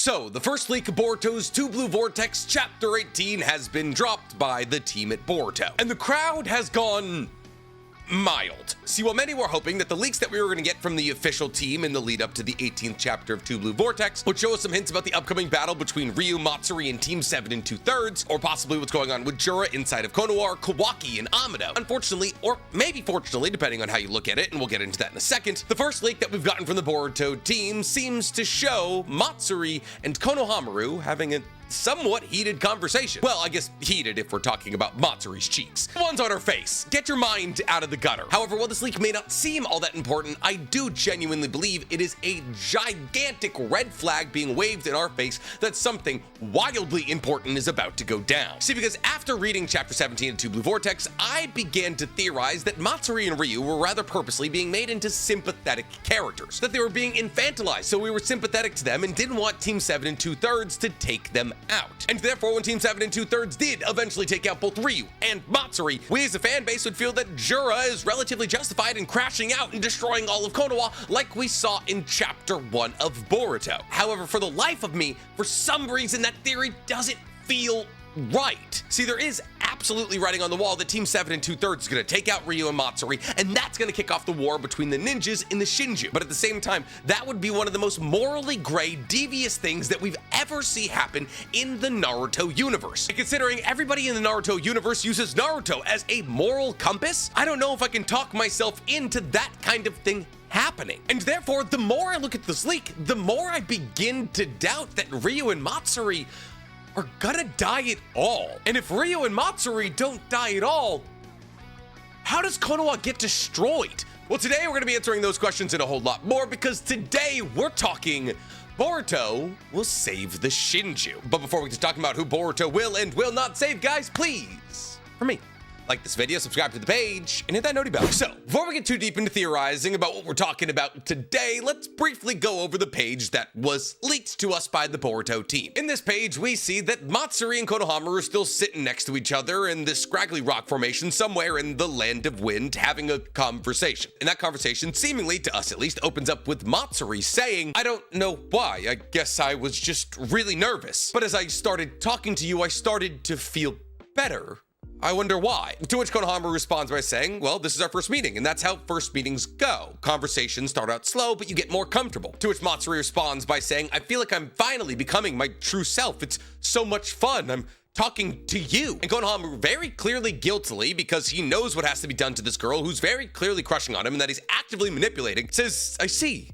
So, the first leak of Boruto's Two Blue Vortex Chapter 18 has been dropped by the team at Boruto, and the crowd has gone mild. See, while many were hoping that the leaks that we were going to get from the official team in the lead up to the 18th chapter of Two Blue Vortex would show us some hints about the upcoming battle between Ryu, Matsuri, and Team 7 and 2/3, or possibly what's going on with Jura inside of Konohamaru, Kawaki, and Amado. Unfortunately, or maybe fortunately, depending on how you look at it, and we'll get into that in a second, the first leak that we've gotten from the Boruto team seems to show Matsuri and Konohamaru having a somewhat heated conversation. Well, I guess heated if we're talking about Matsuri's cheeks. The ones on her face. Get your mind out of the gutter. However, while this leak may not seem all that important, I do genuinely believe it is a gigantic red flag being waved in our face that something wildly important is about to go down. See, because after reading Chapter 17 of Two Blue Vortex, I began to theorize that Matsuri and Ryu were rather purposely being made into sympathetic characters, that they were being infantilized, so we were sympathetic to them and didn't want Team 7 and 2/3 to take them out. And therefore, when Team 7 and 2/3 did eventually take out both Ryu and Matsuri, we as a fan base would feel that Jura is relatively justified in crashing out and destroying all of Konoha like we saw in Chapter 1 of Boruto. However, for the life of me, for some reason that theory doesn't feel right. See, there is absolutely writing on the wall that Team 7 and 2/3 is going to take out Ryu and Matsuri, and that's going to kick off the war between the ninjas and the Shinju. But at the same time, that would be one of the most morally gray, devious things that we've ever seen happen in the Naruto universe. And considering everybody in the Naruto universe uses Naruto as a moral compass, I don't know if I can talk myself into that kind of thing happening. And therefore, the more I look at this leak, the more I begin to doubt that Ryu and Matsuri are gonna die at all. And if Ryu and Matsuri don't die at all, how does Konoha get destroyed? Well, today we're gonna be answering those questions and a whole lot more, because today we're talking Boruto will save the Shinju. But before we get to talking about who Boruto will and will not save, guys, please, for me, like this video, subscribe to the page, and hit that noti bell. So, before we get too deep into theorizing about what we're talking about today, let's briefly go over the page that was leaked to us by the Boruto team. In this page, we see that Matsuri and Konohamaru are still sitting next to each other in this scraggly rock formation somewhere in the Land of Wind, having a conversation. And that conversation, seemingly, to us at least, opens up with Matsuri saying, "I don't know why, I guess I was just really nervous. But as I started talking to you, I started to feel better. I wonder why." To which Konohamaru responds by saying, "Well, this is our first meeting, and that's how first meetings go. Conversations start out slow, but you get more comfortable." To which Matsuri responds by saying, "I feel like I'm finally becoming my true self. It's so much fun. I'm talking to you." And Konohamaru, very clearly guiltily, because he knows what has to be done to this girl who's very clearly crushing on him and that he's actively manipulating, says, "I see.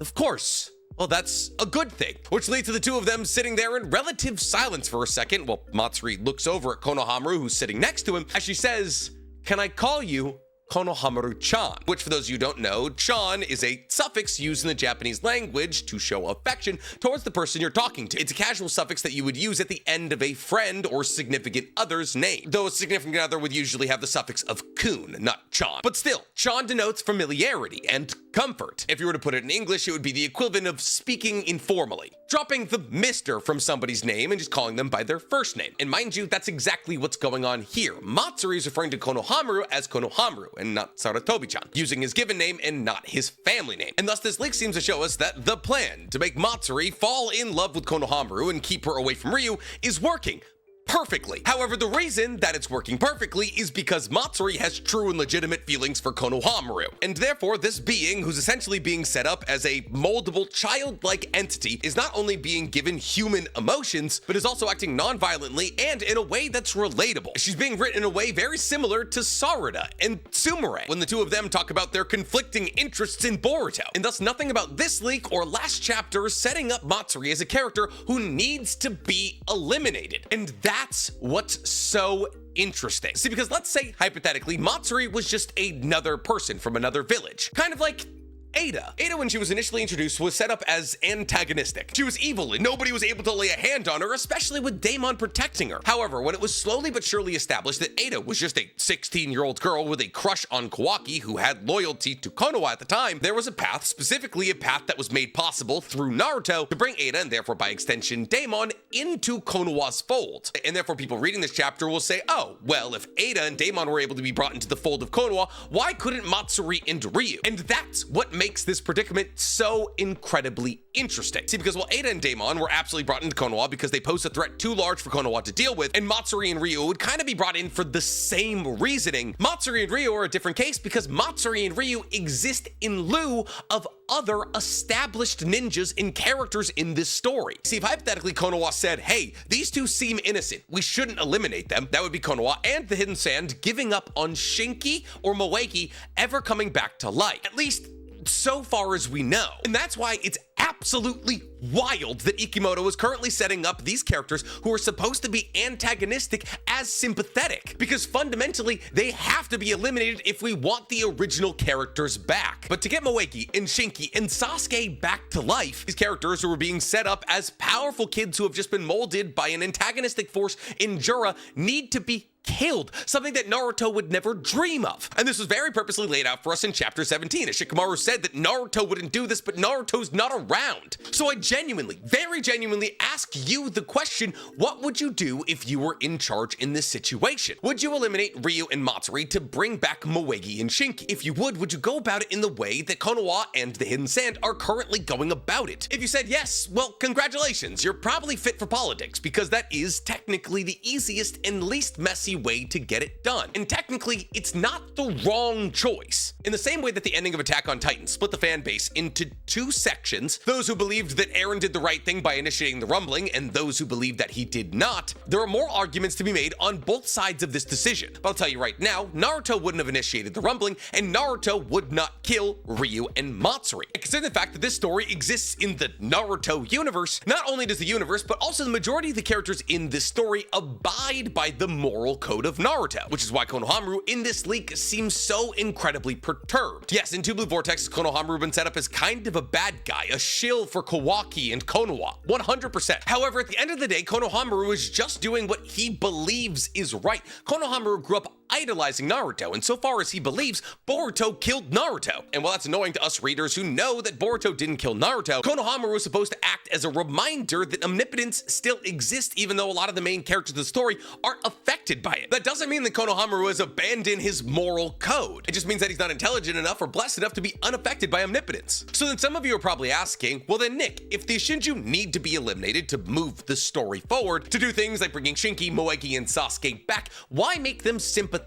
Of course. Well, that's a good thing." Which leads to the two of them sitting there in relative silence for a second while Matsuri looks over at Konohamaru, who's sitting next to him, as she says, "Can I call you Konohamaru-chan?" Which, for those of you who don't know, chan is a suffix used in the Japanese language to show affection towards the person you're talking to. It's a casual suffix that you would use at the end of a friend or significant other's name, though a significant other would usually have the suffix of kun, not chan. But still, chan denotes familiarity and comfort. If you were to put it in English, it would be the equivalent of speaking informally, dropping the Mr. from somebody's name and just calling them by their first name. And mind you, that's exactly what's going on here. Matsuri is referring to Konohamaru as Konohamaru and not Saratobi-chan, using his given name and not his family name. And thus this leak seems to show us that the plan to make Matsuri fall in love with Konohamaru and keep her away from Ryu is working perfectly. However, the reason that it's working perfectly is because Matsuri has true and legitimate feelings for Konohamaru. And therefore, this being, who's essentially being set up as a moldable, childlike entity, is not only being given human emotions, but is also acting non-violently and in a way that's relatable. She's being written in a way very similar to Sarada and Sumire when the two of them talk about their conflicting interests in Boruto. And thus, nothing about this leak or last chapter is setting up Matsuri as a character who needs to be eliminated. And that's what's so interesting. See, because let's say, hypothetically, Matsuri was just another person from another village. Kind of like Ada. Ada, when she was initially introduced, was set up as antagonistic. She was evil, and nobody was able to lay a hand on her, especially with Daemon protecting her. However, when it was slowly but surely established that Ada was just a 16-year-old girl with a crush on Kawaki who had loyalty to Konoha at the time, there was a path, specifically a path that was made possible through Naruto, to bring Ada, and therefore by extension Daemon, into Konoha's fold. And therefore people reading this chapter will say, oh, well, if Ada and Daemon were able to be brought into the fold of Konoha, why couldn't Matsuri and Ryu? And that's what makes makes this predicament so incredibly interesting. See, because while Ada and Daemon were absolutely brought into Konoha because they pose a threat too large for Konoha to deal with, and Matsuri and Ryu would kind of be brought in for the same reasoning, Matsuri and Ryu are a different case because Matsuri and Ryu exist in lieu of other established ninjas and characters in this story. See, if hypothetically Konoha said, hey, these two seem innocent, we shouldn't eliminate them, that would be Konoha and the Hidden Sand giving up on Shinki or Moegi ever coming back to life. At least so far as we know. And that's why it's absolutely wild that Ikimoto is currently setting up these characters who are supposed to be antagonistic as sympathetic, because fundamentally they have to be eliminated if we want the original characters back. But to get Moegi and Shinki and Sasuke back to life, these characters who are being set up as powerful kids who have just been molded by an antagonistic force in Jura need to be killed, something that Naruto would never dream of. And this was very purposely laid out for us in chapter 17, as Shikamaru said that Naruto wouldn't do this, but Naruto's not around. So I genuinely, very genuinely ask you the question, what would you do if you were in charge in this situation? Would you eliminate Ryu and Matsuri to bring back Moegi and Shinki? If you would you go about it in the way that Konoha and the Hidden Sand are currently going about it? If you said yes, well, congratulations, you're probably fit for politics, because that is technically the easiest and least messy way to get it done. And technically, it's not the wrong choice. In the same way that the ending of Attack on Titan split the fan base into two sections, those who believed that Eren did the right thing by initiating the rumbling and those who believed that he did not, there are more arguments to be made on both sides of this decision. But I'll tell you right now, Naruto wouldn't have initiated the rumbling, and Naruto would not kill Ryu and Matsuri. And consider the fact that this story exists in the Naruto universe, not only does the universe, but also the majority of the characters in this story abide by the moral code of Naruto, which is why Konohamaru in this leak seems so incredibly perturbed. Yes, in Two Blue Vortex, Konohamaru been set up as kind of a bad guy, a shill for Kawaki and Konoha, 100%. However, at the end of the day, Konohamaru is just doing what he believes is right. Konohamaru grew up idolizing Naruto, and so far as he believes, Boruto killed Naruto. And while that's annoying to us readers who know that Boruto didn't kill Naruto, Konohamaru was supposed to act as a reminder that omnipotence still exists, even though a lot of the main characters of the story aren't affected by it. That doesn't mean that Konohamaru has abandoned his moral code. It just means that he's not intelligent enough or blessed enough to be unaffected by omnipotence. So then some of you are probably asking, well then Nick, if the Shinju need to be eliminated to move the story forward, to do things like bringing Shinki, Moegi, and Sasuke back, why make them sympathetic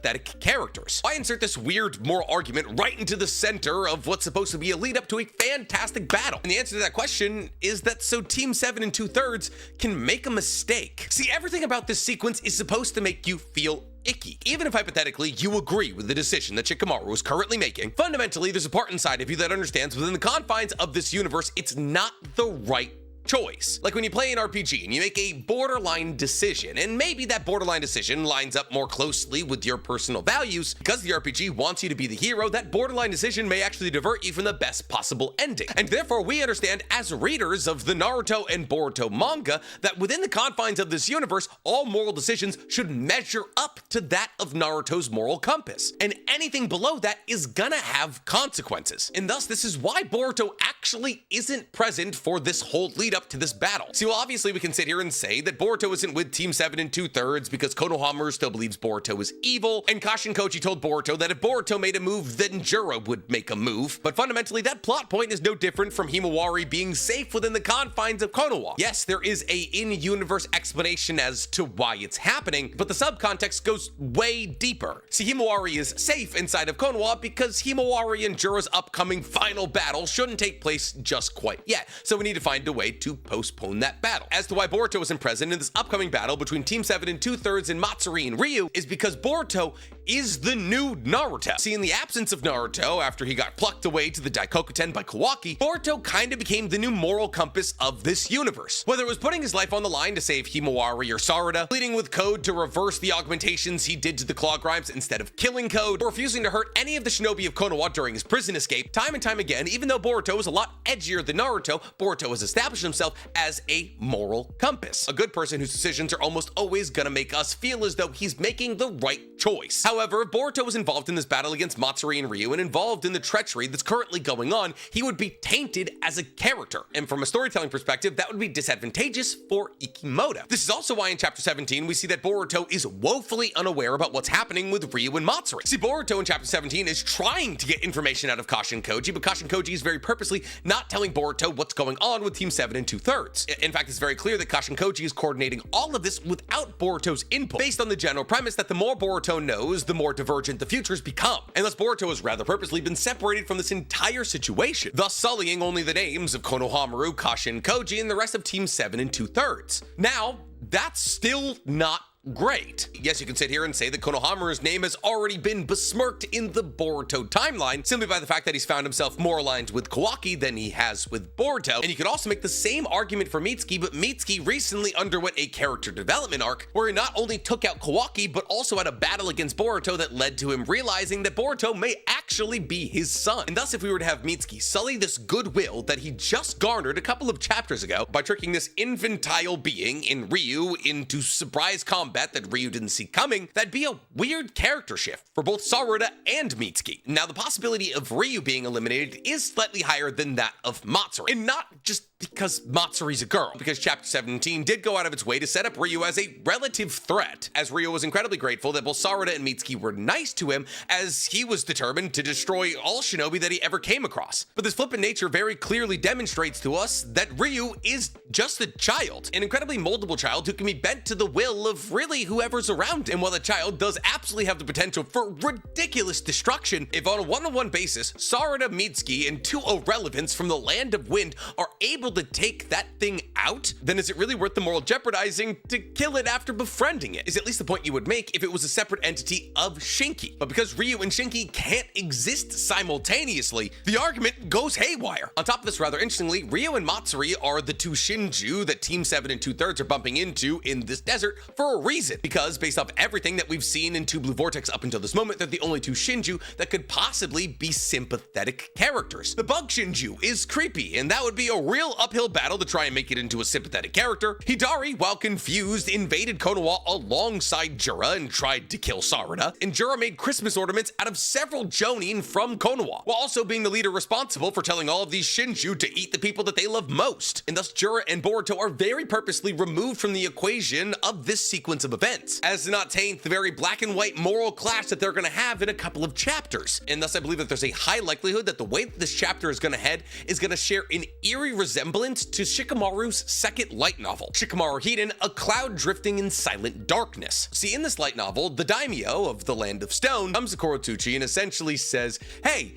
characters? Why insert this weird moral argument right into the center of what's supposed to be a lead up to a fantastic battle? And the answer to that question is that so Team 7 and 2/3 can make a mistake. See, everything about this sequence is supposed to make you feel icky. Even if hypothetically you agree with the decision that Shikamaru is currently making, fundamentally there's a part inside of you that understands within the confines of this universe it's not the right choice. Like when you play an RPG and you make a borderline decision, and maybe that borderline decision lines up more closely with your personal values, because the RPG wants you to be the hero, that borderline decision may actually divert you from the best possible ending. And therefore we understand as readers of the Naruto and Boruto manga that within the confines of this universe, all moral decisions should measure up to that of Naruto's moral compass. And anything below that is gonna have consequences. And thus this is why Boruto actually isn't present for this whole lead up to this battle. See, well, obviously we can sit here and say that Boruto isn't with Team 7 and 2/3 because Konohamaru still believes Boruto is evil, and Kashin Koji told Boruto that if Boruto made a move, then Jura would make a move. But fundamentally, that plot point is no different from Himawari being safe within the confines of Konoha. Yes, there is a in-universe explanation as to why it's happening, but the subcontext goes way deeper. See, Himawari is safe inside of Konoha because Himawari and Jura's upcoming final battle shouldn't take place just quite yet, so we need to find a way to postpone that battle. As to why Boruto isn't present in this upcoming battle between Team 7 and 2/3 and Matsuri and Ryu is because Boruto is the new Naruto. See, in the absence of Naruto, after he got plucked away to the Daikoku-ten by Kawaki, Boruto kind of became the new moral compass of this universe. Whether it was putting his life on the line to save Himawari or Sarada, pleading with Code to reverse the augmentations he did to the Claw Grimes instead of killing Code, or refusing to hurt any of the Shinobi of Konoha during his prison escape, time and time again, even though Boruto was a lot edgier than Naruto, Boruto has established himself as a moral compass, a good person whose decisions are almost always gonna make us feel as though he's making the right choice. However, if Boruto was involved in this battle against Matsuri and Ryu and involved in the treachery that's currently going on, he would be tainted as a character. And from a storytelling perspective, that would be disadvantageous for Ikimoto. This is also why in chapter 17, we see that Boruto is woefully unaware about what's happening with Ryu and Matsuri. See, Boruto in chapter 17 is trying to get information out of Kashin Koji, but Kashin Koji is very purposely not telling Boruto what's going on with Team 7 and 2/3. In fact, it's very clear that Kashin Koji is coordinating all of this without Boruto's input, based on the general premise that the more Boruto knows, the more divergent the futures become. And thus Boruto has rather purposely been separated from this entire situation, thus sullying only the names of Konohamaru, Kashin Koji, and the rest of Team 7 and 2/3. Now, that's still not great. Yes, you can sit here and say that Konohamaru's name has already been besmirked in the Boruto timeline simply by the fact that he's found himself more aligned with Kawaki than he has with Boruto. And you could also make the same argument for Mitsuki, but Mitsuki recently underwent a character development arc where he not only took out Kawaki, but also had a battle against Boruto that led to him realizing that Boruto may actually be his son. And thus, if we were to have Mitsuki sully this goodwill that he just garnered a couple of chapters ago by tricking this infantile being in Ryu into surprise combat that Ryu didn't see coming, that'd be a weird character shift for both Sarada and Mitsuki. Now, the possibility of Ryu being eliminated is slightly higher than that of Matsuri, and not just because Matsuri's a girl, because chapter 17 did go out of its way to set up Ryu as a relative threat, as Ryu was incredibly grateful that both Sarada and Mitsuki were nice to him, as he was determined to destroy all Shinobi that he ever came across. But this flippant nature very clearly demonstrates to us that Ryu is just a child, an incredibly moldable child who can be bent to the will of really whoever's around him. And while the child does absolutely have the potential for ridiculous destruction, if on a one-on-one basis, Sarada, Mitsuki, and two irrelevants from the Land of Wind are able to take that thing out, then is it really worth the moral jeopardizing to kill it after befriending it? Is at least the point you would make if it was a separate entity of Shinki. But because Ryu and Shinki can't exist simultaneously, the argument goes haywire. On top of this, rather interestingly, Ryu and Matsuri are the two Shinju that Team 7 and 2/3 are bumping into in this desert for a reason. Because based off everything that we've seen in Two Blue Vortex up until this moment, they're the only two Shinju that could possibly be sympathetic characters. The Bug Shinju is creepy, and that would be a real uphill battle to try and make it into a sympathetic character. Hidari, while confused, invaded Konoha alongside Jura and tried to kill Sarada, and Jura made Christmas ornaments out of several Jonin from Konoha, while also being the leader responsible for telling all of these Shinju to eat the people that they love most. And thus Jura and Boruto are very purposely removed from the equation of this sequence of events, as to not taint the very black and white moral clash that they're going to have in a couple of chapters. And thus I believe that there's a high likelihood that the way that this chapter is going to head is going to share an eerie resemblance to Shikamaru's second light novel, Shikamaru Hiden, A Cloud Drifting in Silent Darkness. See, in this light novel, the daimyo of the Land of Stone comes to Kurotuchi and essentially says, hey,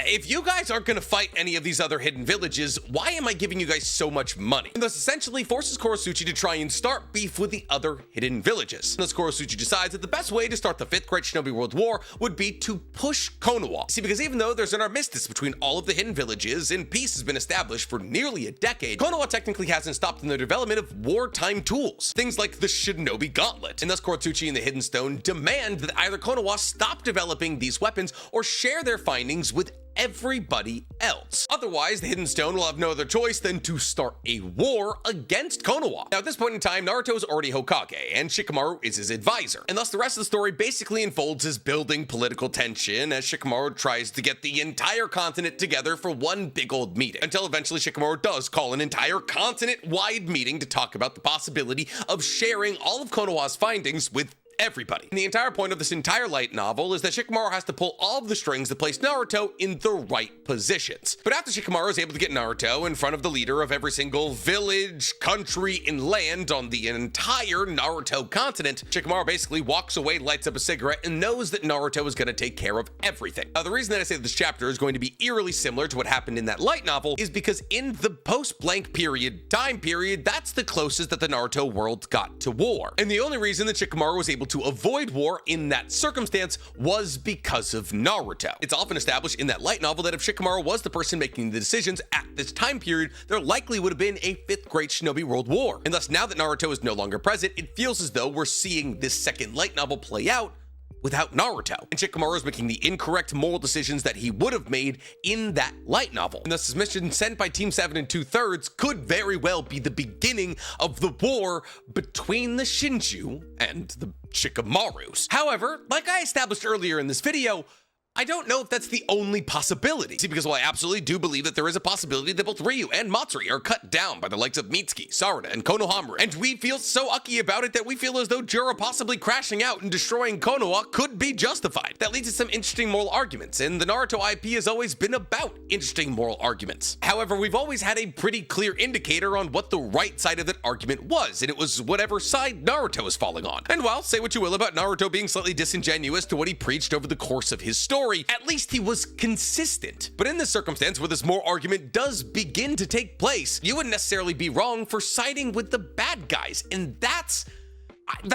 if you guys aren't going to fight any of these other hidden villages, why am I giving you guys so much money? And thus essentially forces Kurosuchi to try and start beef with the other hidden villages. And thus Kurosuchi decides that the best way to start the 5th Great Shinobi World War would be to push Konoha. See, because even though there's an armistice between all of the hidden villages and peace has been established for nearly a decade, Konoha technically hasn't stopped in the development of wartime tools, things like the Shinobi Gauntlet. And thus Kurosuchi and the Hidden Stone demand that either Konoha stop developing these weapons or share their findings with everybody else. Otherwise, the Hidden Stone will have no other choice than to start a war against Konoha. Now, at this point in time, Naruto is already Hokage, and Shikamaru is his advisor. And thus, the rest of the story basically unfolds as building political tension as Shikamaru tries to get the entire continent together for one big old meeting. Until eventually Shikamaru does call an entire continent-wide meeting to talk about the possibility of sharing all of Konoha's findings with everybody. And the entire point of this entire light novel is that Shikamaru has to pull all of the strings to place Naruto in the right positions. But after Shikamaru is able to get Naruto in front of the leader of every single village, country, and land on the entire Naruto continent, Shikamaru basically walks away, lights up a cigarette, and knows that Naruto is going to take care of everything. Now, the reason that I say that this chapter is going to be eerily similar to what happened in that light novel is because in the post-blank period time period, that's the closest that the Naruto world got to war. And the only reason that Shikamaru was able to avoid war in that circumstance was because of Naruto. It's often established in that light novel that if Shikamaru was the person making the decisions at this time period, there likely would have been a 5th Great Shinobi World War. And thus now that Naruto is no longer present, it feels as though we're seeing this second light novel play out without Naruto, and Shikamaru is making the incorrect moral decisions that he would have made in that light novel. And thus his mission sent by Team 7 2/3 could very well be the beginning of the war between the Shinju and the Shikamarus. However, like I established earlier in this video, I don't know if that's the only possibility. See, because while I absolutely do believe that there is a possibility that both Ryu and Matsuri are cut down by the likes of Mitsuki, Sarada, and Konohamaru, and we feel so ucky about it that we feel as though Jura possibly crashing out and destroying Konoha could be justified. That leads to some interesting moral arguments, and the Naruto IP has always been about interesting moral arguments. However, we've always had a pretty clear indicator on what the right side of that argument was, and it was whatever side Naruto is falling on. And while, say what you will about Naruto being slightly disingenuous to what he preached over the course of his story, at least he was consistent. But in this circumstance where this moral argument does begin to take place, you wouldn't necessarily be wrong for siding with the bad guys, and that's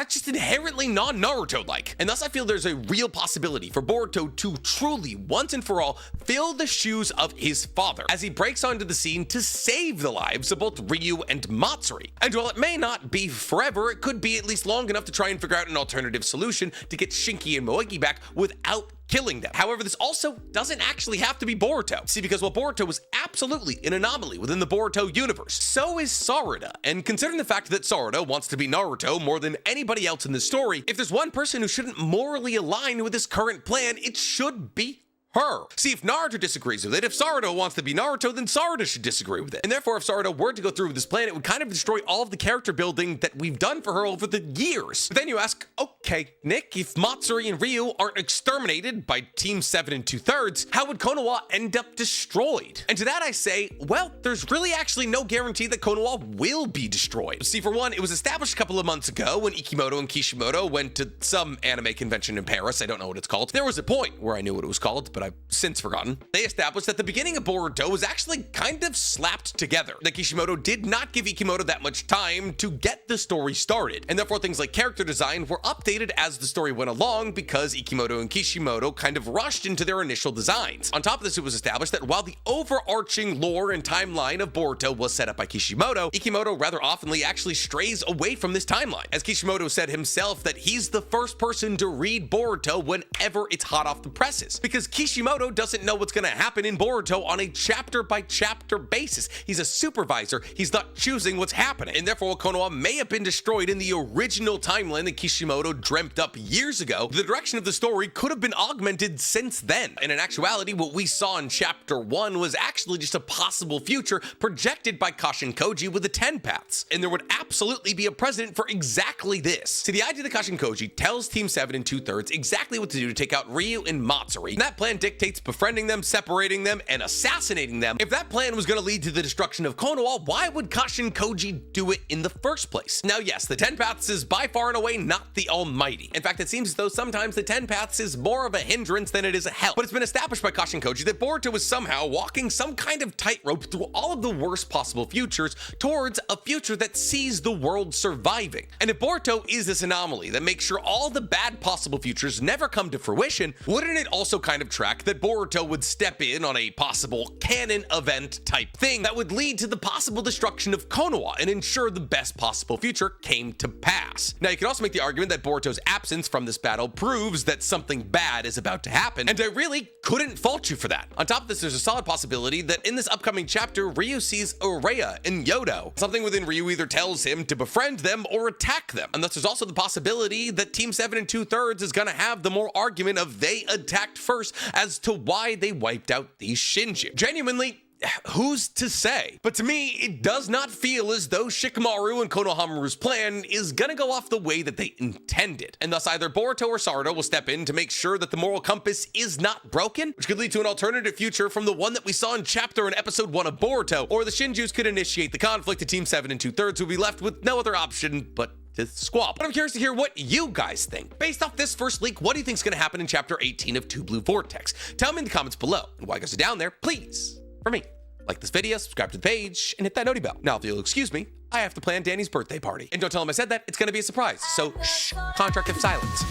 just inherently non-Naruto-like. And thus I feel there's a real possibility for Boruto to truly, once and for all, fill the shoes of his father as he breaks onto the scene to save the lives of both Ryu and Matsuri. And while it may not be forever, it could be at least long enough to try and figure out an alternative solution to get Shinki and Moegi back without killing them. However, this also doesn't actually have to be Boruto. See, because while Boruto was absolutely an anomaly within the Boruto universe, so is Sarada. And considering the fact that Sarada wants to be Naruto more than anybody else in the story, if there's one person who shouldn't morally align with this current plan, it should be her. See, if Naruto disagrees with it, if Sarada wants to be Naruto, then Sarada should disagree with it. And therefore, if Sarada were to go through with this plan, it would kind of destroy all of the character building that we've done for her over the years. But then you ask, okay, Nick, if Matsuri and Ryu aren't exterminated by Team 7 2/3, how would Konoha end up destroyed? And to that I say, well, there's really actually no guarantee that Konoha will be destroyed. See, for one, it was established a couple of months ago when Ikimoto and Kishimoto went to some anime convention in Paris. I don't know what it's called. There was a point where I knew what it was called, but I've since forgotten. They established that the beginning of Boruto was actually kind of slapped together. That Kishimoto did not give Ikimoto that much time to get the story started, and therefore things like character design were updated as the story went along because Ikimoto and Kishimoto kind of rushed into their initial designs. On top of this, it was established that while the overarching lore and timeline of Boruto was set up by Kishimoto, Ikimoto rather oftenly actually strays away from this timeline, as Kishimoto said himself that he's the first person to read Boruto whenever it's hot off the presses, because Kishimoto doesn't know what's going to happen in Boruto on a chapter by chapter basis. He's a supervisor. He's not choosing what's happening. And therefore, Konoha may have been destroyed in the original timeline that Kishimoto dreamt up years ago. The direction of the story could have been augmented since then. And in actuality, what we saw in chapter 1 was actually just a possible future projected by Kashin Koji with the 10 paths. And there would absolutely be a precedent for exactly this. See, the idea that Kashin Koji tells Team 7 2/3 exactly what to do to take out Ryu and Matsuri. And that plan dictates befriending them, separating them, and assassinating them. If that plan was going to lead to the destruction of Konoha, why would Kashin Koji do it in the first place? Now, yes, the 10 paths is by far and away not the almighty. In fact, it seems as though sometimes the 10 paths is more of a hindrance than it is a help. But it's been established by Kashin Koji that Boruto is somehow walking some kind of tightrope through all of the worst possible futures towards a future that sees the world surviving. And if Boruto is this anomaly that makes sure all the bad possible futures never come to fruition, wouldn't it also kind of track that Boruto would step in on a possible canon event type thing that would lead to the possible destruction of Konoha and ensure the best possible future came to pass? Now, you can also make the argument that Boruto's absence from this battle proves that something bad is about to happen, and I really couldn't fault you for that. On top of this, there's a solid possibility that in this upcoming chapter, Ryu sees Ureya and Yodo. Something within Ryu either tells him to befriend them or attack them. And thus there's also the possibility that Team 7 2/3 is going to have the moral argument of they attacked first as to why they wiped out these Shinju. Genuinely, who's to say? But to me, it does not feel as though Shikamaru and Konohamaru's plan is gonna go off the way that they intended. And thus either Boruto or Sarada will step in to make sure that the moral compass is not broken, which could lead to an alternative future from the one that we saw in chapter and episode 1 of Boruto, or the Shinjus could initiate the conflict and Team 7 2/3 will be left with no other option but to squabble. But I'm curious to hear what you guys think. Based off this first leak, what do you think is going to happen in chapter 18 of Two Blue Vortex? Tell me in the comments below. And while you guys are down there, please, for me, like this video, subscribe to the page, and hit that noti bell. Now, if you'll excuse me, I have to plan Danny's birthday party. And don't tell him I said that, it's going to be a surprise. So, shh, contract of silence.